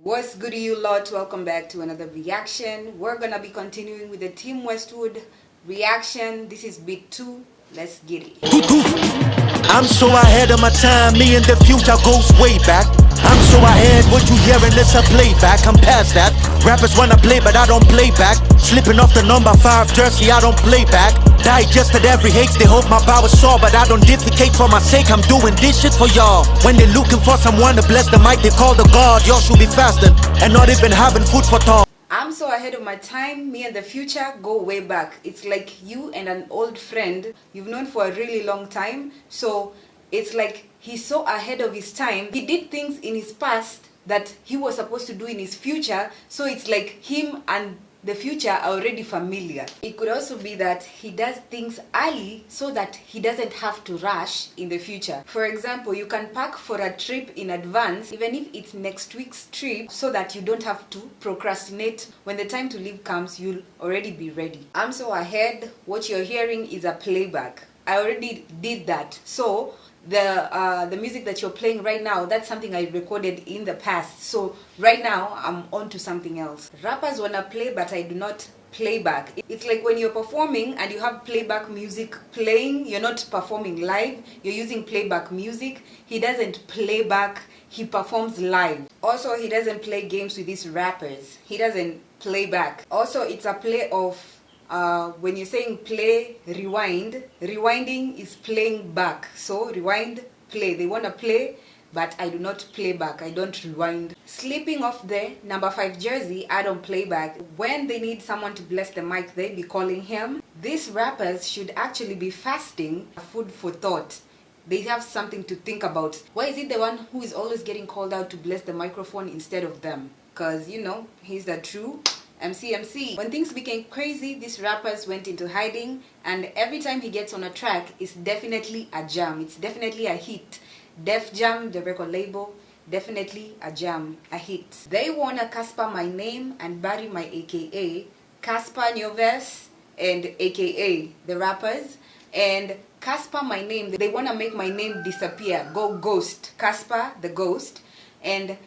What's good, you lot? Welcome back to another reaction. We're gonna be continuing with the Team Westwood reaction. This is bit 2. Let's get it. I'm so ahead of my time, me and the future goes way back. I'm so ahead, what you hearing is a playback. I'm past that. Rappers wanna play, but I don't play back. Slipping off the number 5 jersey, I don't play back. Digested every hate, they hope my power's sore, but I don't defecate for my sake. I'm doing this shit for y'all. When they're looking for someone to bless the mic, they call the God. Y'all should be fasting and not even having food for thought. I'm so ahead of my time, me and the future go way back. It's like you and an old friend you've known for a really long time. So it's like he's so ahead of his time. He did things in his past that he was supposed to do in his future. So it's like him and the future are already familiar. It could also be that he does things early so that he doesn't have to rush in the future. For example, you can pack for a trip in advance, even if it's next week's trip, so that you don't have to procrastinate. When the time to leave comes, you'll already be ready. I'm so ahead. What you're hearing is a playback. I already did that. So the music that you're playing right now, that's something I recorded in the past. So right now I'm on to something else. Rappers wanna play, but I do not play back. It's like when you're performing and you have playback music playing, you're not performing live, you're using playback music. He doesn't play back, he performs live. Also, he doesn't play games with these rappers. He doesn't play back. Also, it's a play of when you're saying play, rewind, rewinding is playing back. So rewind, play. They want to play, but I do not play back. I don't rewind. Slipping off the number 5 jersey, I don't play back. When they need someone to bless the mic, they be calling him. These rappers should actually be fasting. Food for thought. They have something to think about. Why is it the one who is always getting called out to bless the microphone instead of them? Because, you know, he's the true MC. When things became crazy, these rappers went into hiding, and every time he gets on a track, it's definitely a jam. It's definitely a hit. Def Jam, the record label, definitely a jam, a hit. They wanna Casper my name and bury my AKA. Casper Nyoves and AKA the rappers. And Casper my name, they wanna make my name disappear. Go ghost. Casper the ghost. And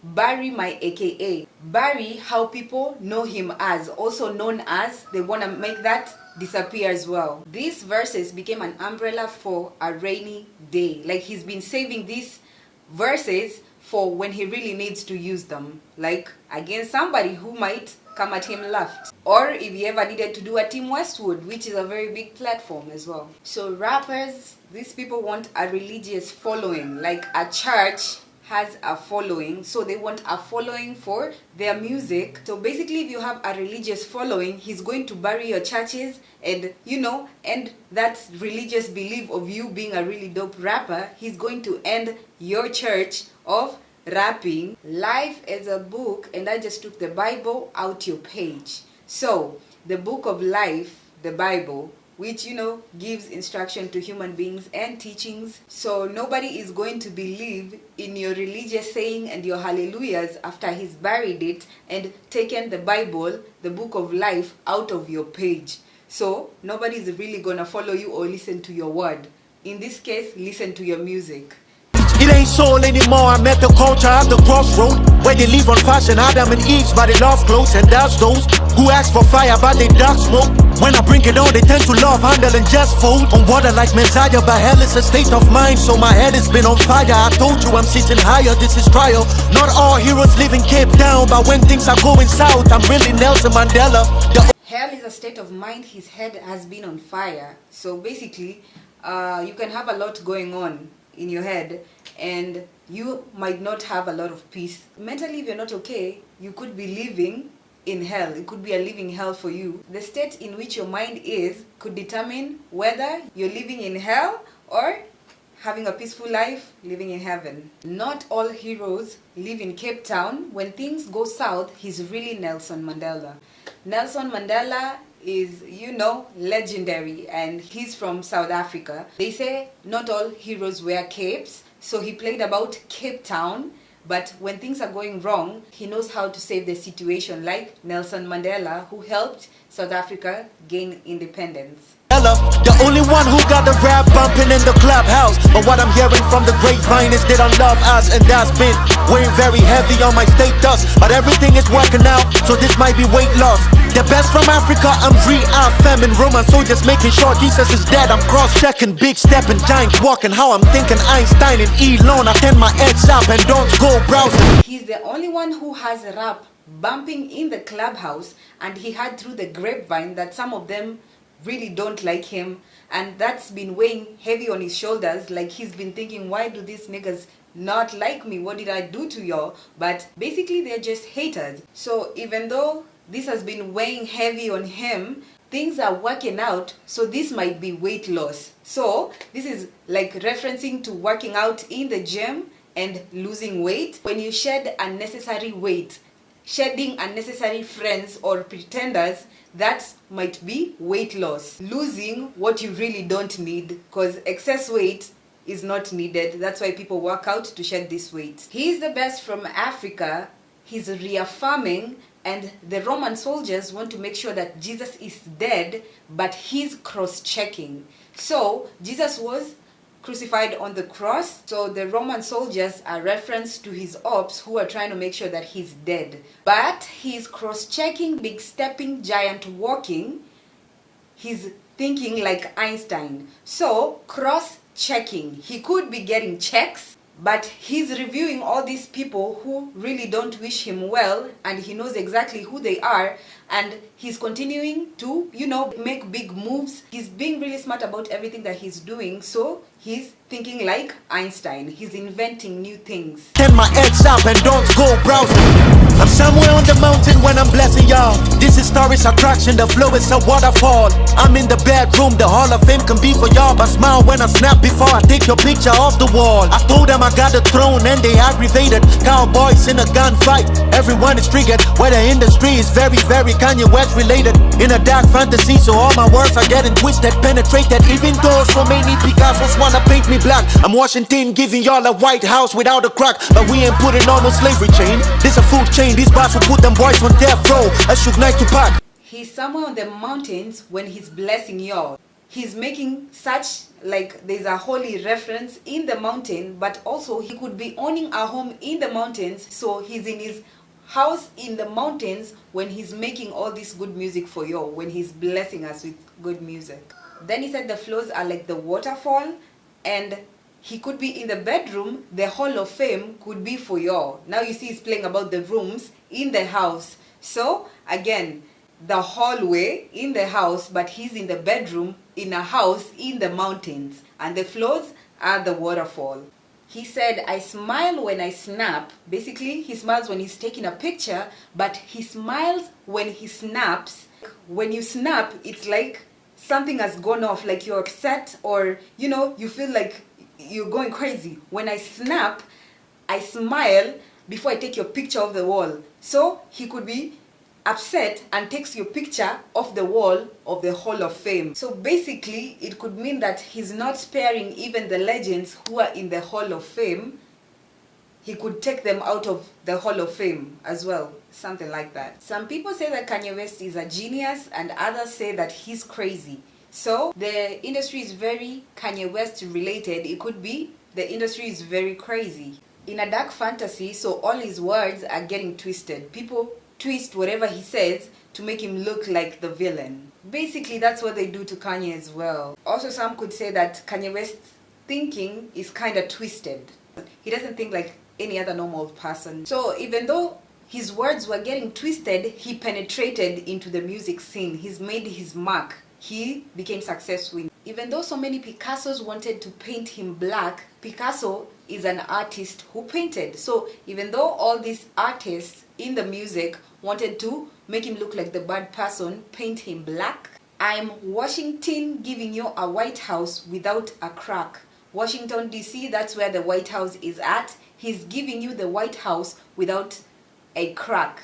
bury my AKA. Bury how people know him as, also known as. They want to make that disappear as well. These verses became an umbrella for a rainy day. Like he's been saving these verses for when he really needs to use them. Like against somebody who might come at him left. Or if he ever needed to do a Team Westwood, which is a very big platform as well. So rappers, these people want a religious following, like a church has a following, so they want a following for their music. So basically, if you have a religious following, he's going to bury your churches and, you know, end that religious belief of you being a really dope rapper. He's going to end your church of rapping. Life is a book, and I just took the Bible out your page. So the book of life, the Bible, which, you know, gives instruction to human beings and teachings. So nobody is going to believe in your religious saying and your hallelujahs after he's buried it and taken the Bible, the book of life, out of your page. So nobody is really gonna follow you or listen to your word. In this case, listen to your music. It ain't soul anymore, I met the culture at the crossroad, where they live on fashion, Adam and Eve, but they love clothes. And that's those who ask for fire, but they dark smoke. When I bring it on, they tend to love, handle and just fold. On water like Messiah, but hell is a state of mind, so my head has been on fire. I told you I'm sitting higher, this is trial. Not all heroes live in Cape Town, but when things are going south, I'm really Nelson Mandela. Hell is a state of mind, his head has been on fire. So basically, you can have a lot going on in your head and you might not have a lot of peace. Mentally, if you're not okay, you could be living in hell. It could be a living hell for you. The state in which your mind is could determine whether you're living in hell or having a peaceful life, living in heaven. Not all heroes live in Cape Town. When things go south, he's really Nelson Mandela. Nelson Mandela is, you know, legendary, and he's from South Africa. They say not all heroes wear capes, so he played about Cape Town, but when things are going wrong, he knows how to save the situation, like Nelson Mandela, who helped South Africa gain independence. fella, the only one who got the rap bumping in the clubhouse. But what I'm hearing from the grapevine is they don't love us, and that's been weighing very heavy on my status. But everything is working out, so this might be weight loss. The best from Africa, I'm reaffirming Roman soldiers, making sure Jesus is dead. I'm cross-checking, big stepping, giant walking. How I'm thinking Einstein and Elon. I turn my edge up and don't go browsing. He's the only one who has rap bumping in the clubhouse, and he heard through the grapevine that some of them really don't like him, and that's been weighing heavy on his shoulders. Like, he's been thinking, why do these niggas not like me? What did I do to y'all? But basically they're just haters. So even though this has been weighing heavy on him, things are working out, so this might be weight loss. So this is like referencing to working out in the gym and losing weight. When you shed unnecessary weight, shedding unnecessary friends or pretenders, that might be weight loss. Losing what you really don't need, because excess weight is not needed. That's why people work out to shed this weight. He's the best from Africa. He's reaffirming, and the Roman soldiers want to make sure that Jesus is dead, but he's cross-checking. So Jesus was crucified on the cross, so the Roman soldiers are reference to his ops who are trying to make sure that he's dead. But he's cross-checking, big stepping, giant walking. He's thinking like Einstein. So cross-checking. He could be getting checks, but he's reviewing all these people who really don't wish him well, and he knows exactly who they are, and he's continuing to, make big moves. He's being really smart about everything that he's doing, so he's thinking like Einstein. He's inventing new things. Turn my edge up and don't go browsing. I'm somewhere on the mountain when I'm blessing y'all. This is tourist attraction, the flow is a waterfall. I'm in the bedroom, the Hall of Fame can be for y'all, but smile when I snap before I take your picture off the wall. I told them I got the throne and they aggravated. Cowboys in a gunfight, everyone is triggered. Where the industry is very, very Kanye West related. In a dark fantasy, so all my words are getting twisted, penetrated. Even though so many Picassos wanna paint me black, I'm Washington giving y'all a White House without a crack. But we ain't putting on no slavery chain. This a food chain. These bars will put them boys on death row. A shook night to pack. He's somewhere on the mountains when he's blessing y'all. He's making such, like, there's a holy reference in the mountain, but also he could be owning a home in the mountains, so he's in his house in the mountains when he's making all this good music for y'all, when he's blessing us with good music. Then he said the flows are like the waterfall, and he could be in the bedroom. The Hall of Fame could be for y'all. Now you see he's playing about the rooms in the house. So again, the hallway in the house, but he's in the bedroom in a house in the mountains, and the flows are the waterfall. He said, I smile when I snap. Basically, he smiles when he's taking a picture, but he smiles when he snaps. When you snap, it's like something has gone off, like you're upset, or you feel like you're going crazy. When I snap, I smile before I take your picture off the wall. So he could be upset and takes your picture off the wall of the Hall of Fame. So basically, it could mean that he's not sparing even the legends who are in the Hall of Fame. He could take them out of the Hall of Fame as well. Something like that. Some people say that Kanye West is a genius, and others say that he's crazy. So the industry is very Kanye West related. It could be the industry is very crazy. In a dark fantasy, so all his words are getting twisted. People twist whatever he says to make him look like the villain. Basically, that's what they do to Kanye as well. Also, some could say that Kanye West's thinking is kind of twisted. He doesn't think like any other normal person. So even though his words were getting twisted, he penetrated into the music scene. He's made his mark. He became successful. Even though so many Picassos wanted to paint him black, Picasso is an artist who painted. So even though all these artists in the music wanted to make him look like the bad person, paint him black, I'm Washington giving you a White House without a crack. Washington DC, that's where the White House is at. He's giving you the White House without a crack.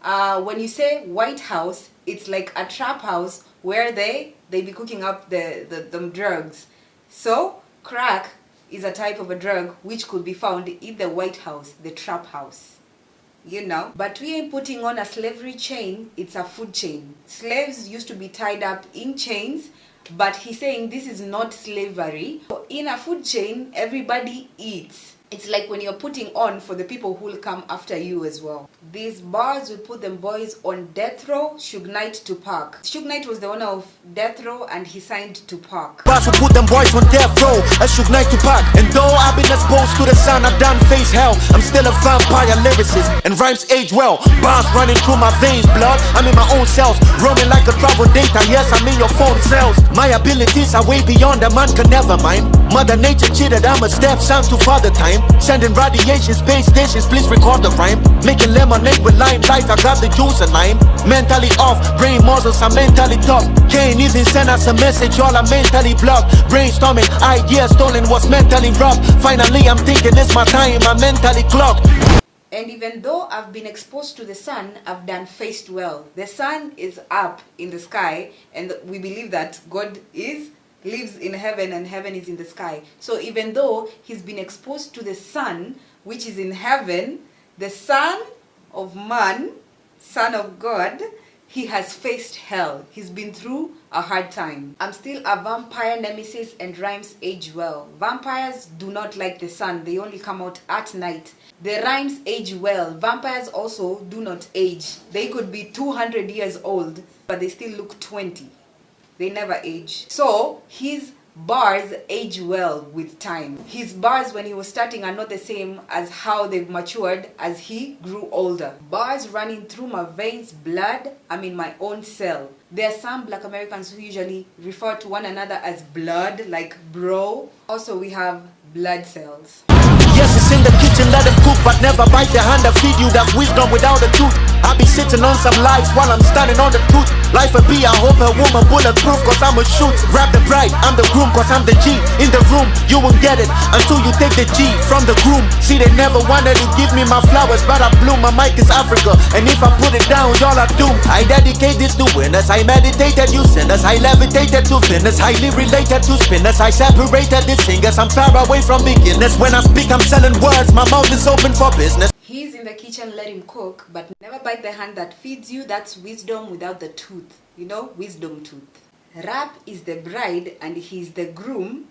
When you say White House, it's like a trap house where they be cooking up the drugs. So crack is a type of a drug which could be found in the White House, the trap house. But we ain't putting on a slavery chain, it's a food chain. Slaves used to be tied up in chains but he's saying this is not slavery. In a food chain, everybody eats. It's like when you're putting on for the people who will come after you as well. These bars will put them boys on death row. Suge Knight to Park. Suge Knight was the owner of Death Row and he signed to Park. Bars will put them boys on death row. I Suge Knight to Park. And though I've been exposed to the sun, I've done face hell. I'm still a vampire lyricist and rhymes age well. Bars running through my veins, blood. I'm in my own cells, roaming like a travel data. Yes, I'm in your phone cells. My abilities are way beyond a man can never mind. Mother Nature cheated, I'm a stepson to father time. Sending radiation, space stations, please record the rhyme. Making lemonade with lime life, I got the juice and lime. Mentally off, brain muscles are mentally tough. Can't even send us a message, all I'm mentally blocked. Brainstorming, ideas stolen, was mentally robbed. Finally I'm thinking it's my time, I'm mentally clocked. And even though I've been exposed to the sun, I've done faced well. The sun is up in the sky and we believe that God lives in heaven and heaven is in the sky. So even though he's been exposed to the sun, which is in heaven, the Son of Man, Son of God, he has faced hell. He's been through a hard time. I'm still a vampire nemesis and rhymes age well. Vampires do not like the sun. They only come out at night. The rhymes age well. Vampires also do not age. They could be 200 years old, but they still look 20. They never age. So his bars age well with time. His bars when he was starting are not the same as how they've matured as he grew older. Bars running through my veins, blood, I'm in my own cell. There are some Black Americans who usually refer to one another as blood, like bro. Also we have blood cells. Yes, it's in the kitchen, let them cook, but never bite the hand that feed you that wisdom without a tooth. I be sitting on some lies while I'm standing on the truth. Life will be, I hope a woman bulletproof, cause I'm a shoot. Grab the bride, I'm the groom, cause I'm the G. In the room, you won't get it until you take the G from the groom. See, they never wanted to give me my flowers, but I bloom. My mic is Africa, and if I put it down, y'all are doomed. I dedicate this to winners, I meditated, you sinners. I levitated to thinners, highly related to spinners. I separated the singers, I'm far away from beginners. When I speak, I'm selling words, my mouth is open for business. He's in the kitchen, let him cook, but never bite the hand that feeds you. That's wisdom without the tooth. You know, wisdom tooth. Rap is the bride and he's the groom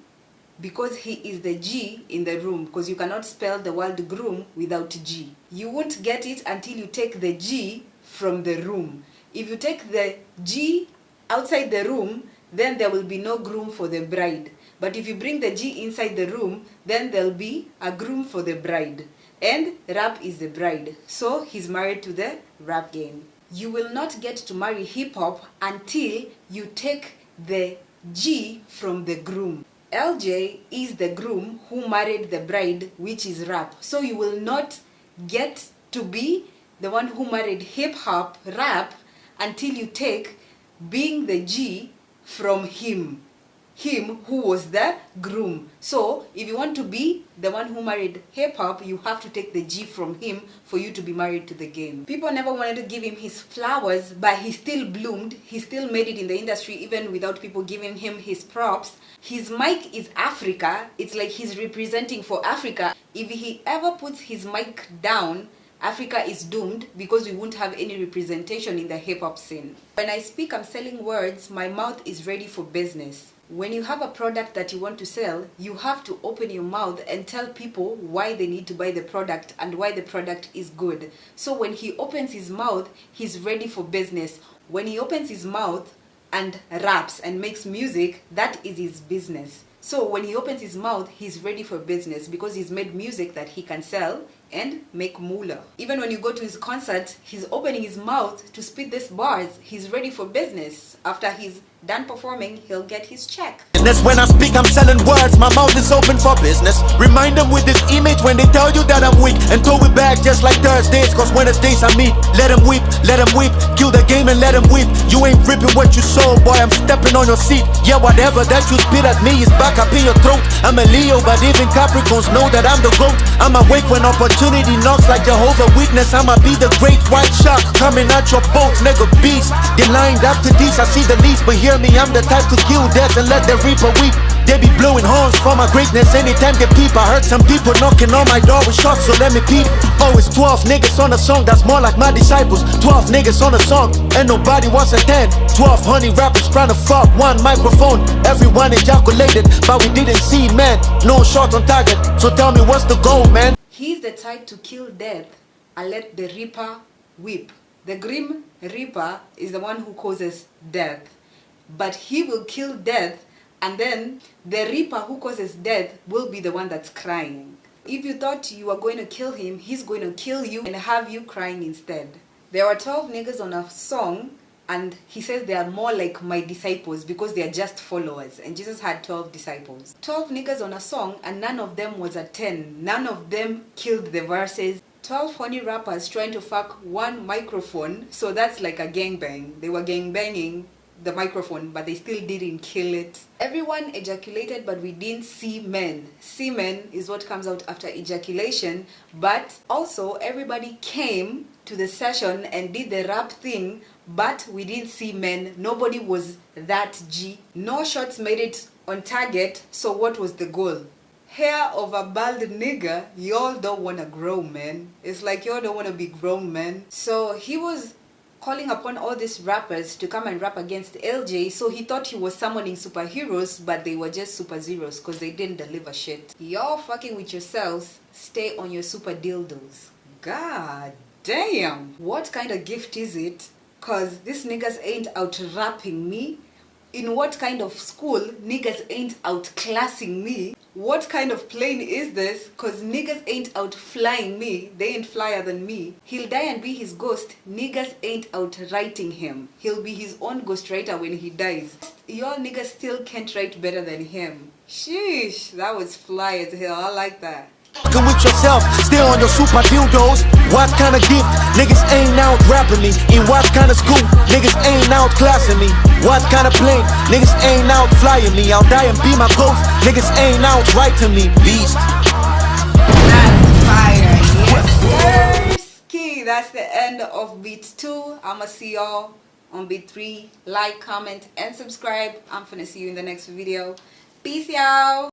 because he is the G in the room, because you cannot spell the word groom without G. You won't get it until you take the G from the room. If you take the G outside the room, then there will be no groom for the bride. But if you bring the G inside the room, then there'll be a groom for the bride. And rap is the bride. So he's married to the rap game. You will not get to marry hip-hop until you take the G from the groom. LJ is the groom who married the bride, which is rap. So you will not get to be the one who married hip-hop, rap, until you take being the G from him who was the groom. So if you want to be the one who married hip-hop, you have to take the G from him for you to be married to the game. People never wanted to give him his flowers, but he still bloomed. He still made it in the industry even without people giving him his props. His mic is Africa. It's like he's representing for Africa. If he ever puts his mic down, Africa is doomed because we won't have any representation in the hip-hop scene. When I speak, I'm selling words. My mouth is ready for business. When you have a product that you want to sell, you have to open your mouth and tell people why they need to buy the product and why the product is good. So when he opens his mouth, he's ready for business. When he opens his mouth and raps and makes music, that is his business. So when he opens his mouth, he's ready for business because he's made music that he can sell and make moolah. Even when you go to his concert, he's opening his mouth to spit these bars. He's ready for business. After he's done performing, he'll get his check. And that's when I speak, I'm selling words. My mouth is open for business. Remind them with this image when they tell you that I'm weak. And throw it back just like Thursdays, cause Wednesdays I meet. Let them weep, kill the game and let them weep. You ain't ripping what you sold, boy, I'm stepping on your seat. Yeah, whatever that you spit at me is back up in your throat. I'm a Leo, but even Capricorns know that I'm the GOAT. I'm awake when opportunity knocks like Jehovah Witness. I'ma be the great white shark coming at your boat, nigga beast. They lined up to these, I see the least, but hear me, I'm the type to kill death and let the reaper weep. They be blowing horns for my greatness anytime they peep. I heard some people knocking on my door with shots, so let me peep. Oh, it's 12 niggas on a song, that's more like my disciples. 12 niggas on a song, and nobody wants a 10. 12 honey rappers trying to fuck one microphone. Everyone ejaculated, but we didn't see, man. No shot on target, so tell me what's the goal, man? He's the type to kill death and let the reaper weep. The grim reaper is the one who causes death, but he will kill death, and then the reaper who causes death will be the one that's crying. If you thought you were going to kill him, he's going to kill you and have you crying instead. There were 12 niggas on a song, and he says they are more like my disciples because they are just followers, and Jesus had 12 disciples. 12 niggas on a song, and none of them was a 10. None of them killed the verses. 12 honey rappers trying to fuck one microphone, so that's like a gangbang. They were gangbanging the microphone, but they still didn't kill it. Everyone ejaculated, but we didn't see men. Semen is what comes out after ejaculation, but also everybody came to the session and did the rap thing, but we didn't see men. Nobody was that G. No shots made it on target, so what was the goal? Hair of a bald nigga, y'all don't want to grow, man. It's like y'all don't want to be grown, man. So he was calling upon all these rappers to come and rap against LJ, so he thought he was summoning superheroes, but they were just super zeros because they didn't deliver shit. Y'all fucking with yourselves, stay on your super dildos. God damn. What kind of gift is it? Cause these niggas ain't out rapping me. In what kind of school niggas ain't outclassing me? What kind of plane is this? Cause niggas ain't out flying me. They ain't flyer than me. He'll die and be his ghost. Niggas ain't out writing him. He'll be his own ghostwriter when he dies. Y'all niggas still can't write better than him. Sheesh, that was fly as hell. I like that. With yourself, stay on your super dildos. What kind of gift? Niggas ain't out rapping me. In what kind of school? Niggas ain't out classing me. What kind of plane? Niggas ain't out flying me. I'll die and be my ghost. Niggas ain't out writing me. Beast. That's fire. Yes, sir. That's the end of beat 2. I'ma see y'all on beat 3. Like, comment, and subscribe. I'm finna see you in the next video. Peace, y'all.